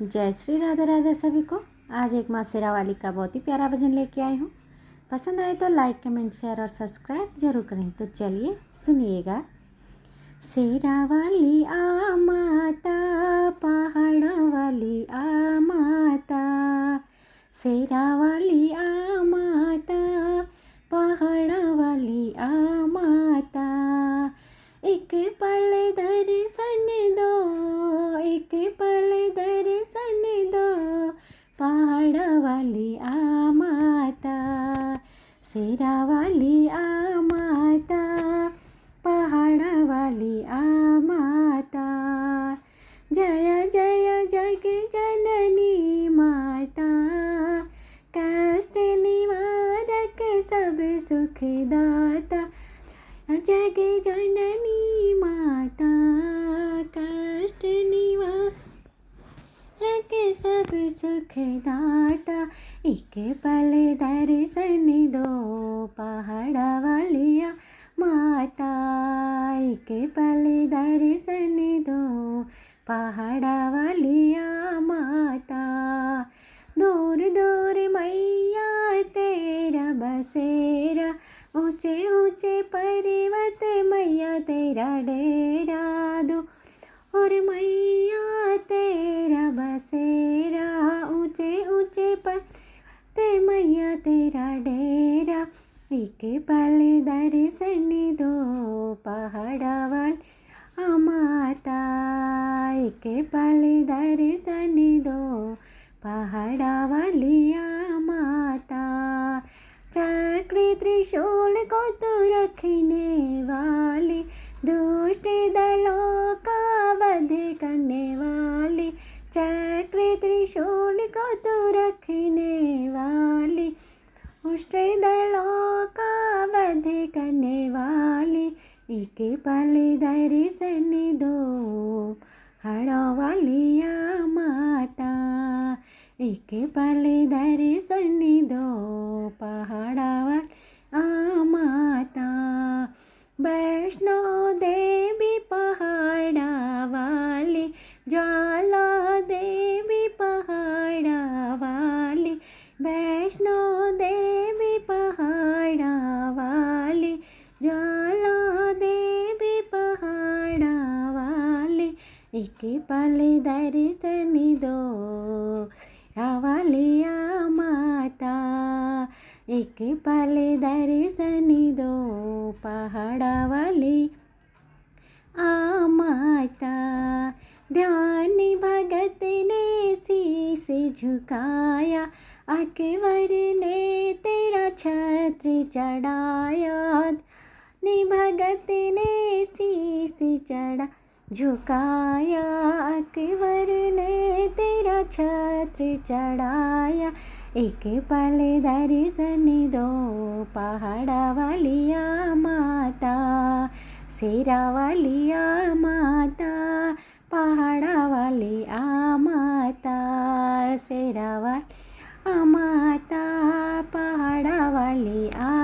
जय श्री राधा राधा सभी को। आज एक माँ शेरावाली का बहुत ही प्यारा भजन लेके आई हूँ। पसंद आए तो लाइक कमेंट शेयर और सब्सक्राइब जरूर करें। तो चलिए सुनिएगा। शेरावाली आ माता, पहाड़ा वाली आ माता, शेरावाली आ माता, पहाड़ा वाली आ माता, एक पल दर्शन दो, एक पल दर्शन दो, पहाड़ा वाली आ माता, शेरावाली आ माता, पहाड़ा वाली आ माता। जय जय जग जननी माता, कष्ट निवारक सब सुखदाता। जग जननी माता, कष्ट निवारक सब सुखदाता। एक पल दर्शन दो, पहाड़ा वालिया माता, एक पल दर्शन दो, पहाड़ा वालिया माता। दूर दूर मैया तेरा बसेरा, ऊंचे ऊंचे पर्वत मैया तेरा डेरा। दूर मैया तेरा बसेरा, ऊंचे ऊंचे पर्वत मैया तेरा डेरा। एक पल दर्शन दो, पहाड़ा वाली माता, एक पल दर्शन दो, पहाड़ा वाली माता। चक्र त्रिशूल को तू रखने वाली, दुष्ट दलों का वध करने वाली। चक्र त्रिशूल को तू रखने वाली, दुष्ट दलों का वध करने वाली। एक पल दर्शन दो, पहाड़ा वाली माता, एक पल दर्शन दो, पहाड़ा वाली माता। वैष्णो देवी पहाड़ा वाली, ज्वाला देवी पहाड़ा वाली, वैष्णो देवी पहाड़ा वाली, ज्वाला देवी पहाड़ा वाली। एक पल दर्शन दो, रावालिया माता, एक पल दर्शन दो, पहाड़ा वाली आ माता। ध्यान भगत ने शीश झुकाया, अकबर ने तेरा छत्र चढ़ाया। भगत ने शीश चढ़ा झुकाया, अकबर ने तेरा छत्र चढ़ाया। एक पल दर्शन दो, पहाड़ा वालिया माता, शेरावालिया माता, पहाड़ा वाली आ माता, शेरावाली आ माता, पहाड़ा वाली आ